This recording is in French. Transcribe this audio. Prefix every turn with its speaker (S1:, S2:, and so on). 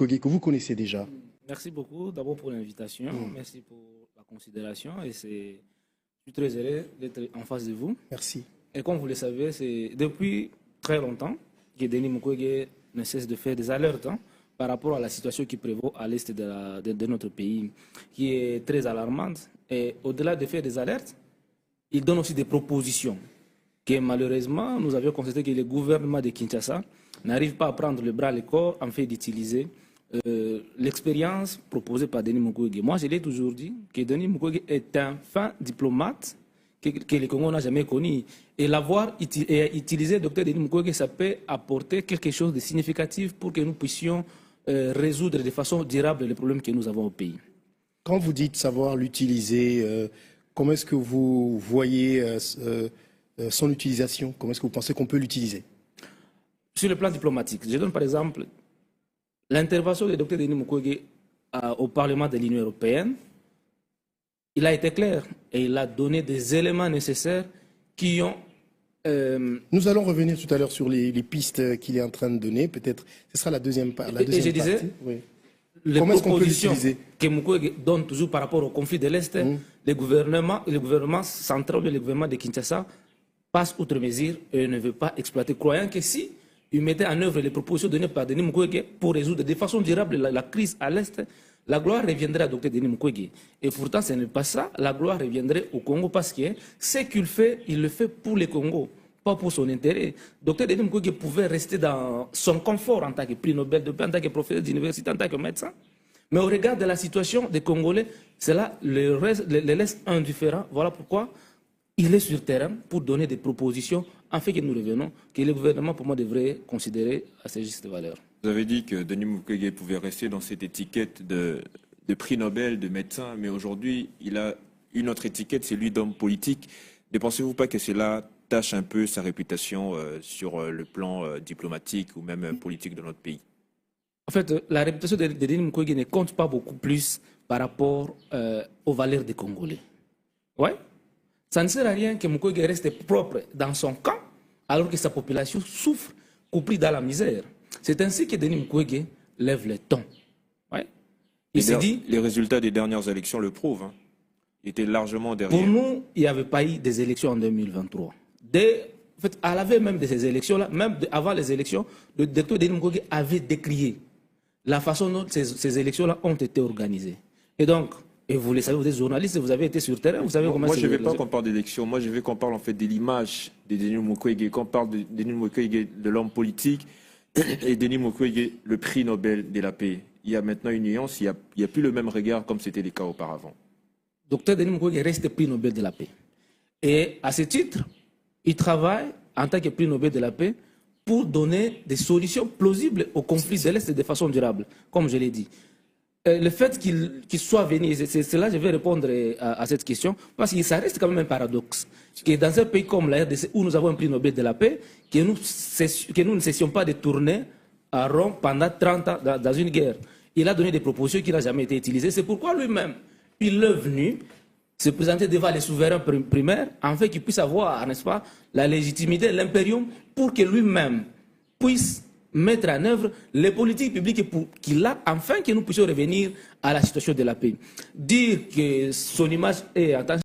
S1: Mukwege, que vous connaissez déjà?
S2: Merci beaucoup d'abord pour l'invitation, merci pour la considération et je suis très heureux d'être en face de vous.
S1: Merci.
S2: Et comme vous le savez, c'est depuis très longtemps que Denis Mukwege ne cesse de faire des alertes par rapport à la situation qui prévaut à l'est de notre pays, qui est très alarmante. Et au-delà de faire des alertes, il donne aussi des propositions que malheureusement, nous avions constaté que le gouvernement de Kinshasa n'arrive pas à prendre le bras à le corps en fait d'utiliser l'expérience proposée par Denis Mukwege. Moi, je l'ai toujours dit que Denis Mukwege est un fin diplomate que le Congo n'a jamais connu. Et l'avoir utilisé, docteur Denis Mukwege, ça peut apporter quelque chose de significatif pour que nous puissions résoudre de façon durable les problèmes que nous avons au pays.
S1: Quand vous dites savoir l'utiliser, comment est-ce que vous voyez son utilisation? Comment est-ce que vous pensez qu'on peut l'utiliser?
S2: Sur le plan diplomatique, je donne par exemple l'intervention du docteur Denis Mukwege au Parlement de l'Union européenne. Il a été clair et il a donné des éléments nécessaires qui ont...
S1: Nous allons revenir tout à l'heure sur les pistes qu'il est en train de donner. Peut-être ce sera la deuxième partie.
S2: Et je disais,
S1: oui.
S2: Les
S1: Comment est-ce qu'on peut
S2: propositions
S1: l'utiliser
S2: que Mukwege donne toujours par rapport au conflit de l'Est, le gouvernement central, le gouvernement de Kinshasa, passe outre mesure et ne veut pas exploiter, croyant que si il mettait en œuvre les propositions données par Denis Mukwege pour résoudre de façon durable la crise à l'Est, la gloire reviendrait à Dr Denis Mukwege. Et pourtant, ce n'est pas ça. La gloire reviendrait au Congo parce que ce qu'il fait, il le fait pour le Congo, pas pour son intérêt. Dr Denis Mukwege pouvait rester dans son confort en tant que prix Nobel de paix, en tant que professeur d'université, en tant que médecin. Mais au regard de la situation des Congolais, cela les laisse indifférents. Voilà pourquoi il est sur le terrain pour donner des propositions afin que nous revenons, que le gouvernement, pour moi, devrait considérer à ses justes valeurs.
S3: Vous avez dit que Denis Mukwege pouvait rester dans cette étiquette de prix Nobel, de médecin, mais aujourd'hui, il a une autre étiquette, c'est lui d'homme politique. Ne pensez-vous pas que cela tâche un peu sa réputation sur le plan diplomatique ou même politique de notre pays?
S2: En fait, la réputation de Denis Mukwege ne compte pas beaucoup plus par rapport aux valeurs des Congolais. Ouais. Ça ne sert à rien que Mukwege reste propre dans son camp, alors que sa population souffre, compris dans la misère. C'est ainsi que Denis Mukwege lève le ton. Ouais. Il s'est dit...
S3: Les résultats des dernières élections le prouvent. Hein. Il était largement derrière.
S2: Pour nous, il n'y avait pas eu des élections en 2023. En fait, à la veille même de ces élections-là, même avant les élections, le docteur Denis Mukwege avait décrié la façon dont ces élections-là ont été organisées. Et donc, et vous le savez, vous êtes journaliste, vous avez été sur le terrain, vous savez comment...
S3: Moi, je ne veux pas qu'on parle d'élections, moi je veux qu'on parle en fait de l'image de Denis Mukwege, qu'on parle de Denis Mukwege, de l'homme politique, et Denis Mukwege, le prix Nobel de la paix. Il y a maintenant une nuance, il n'y a plus le même regard comme c'était le cas auparavant.
S2: Docteur Denis Mukwege reste prix Nobel de la paix. Et à ce titre, il travaille en tant que prix Nobel de la paix pour donner des solutions plausibles au conflit de l'Est de façon durable, comme je l'ai dit. Le fait qu'il soit venu, c'est là que je vais répondre à cette question, parce que ça reste quand même un paradoxe. Que dans un pays comme la RDC, où nous avons un prix Nobel de la paix, que nous ne cessions pas de tourner à rond pendant 30 ans dans une guerre. Il a donné des propositions qui n'ont jamais été utilisées. C'est pourquoi lui-même, il est venu se présenter devant les souverains primaires, afin qu'il puisse avoir, n'est-ce pas, la légitimité, l'impérium, pour que lui-même puisse mettre en œuvre les politiques publiques qu'il a, afin que nous puissions revenir à la situation de la paix. Dire que son image est en tant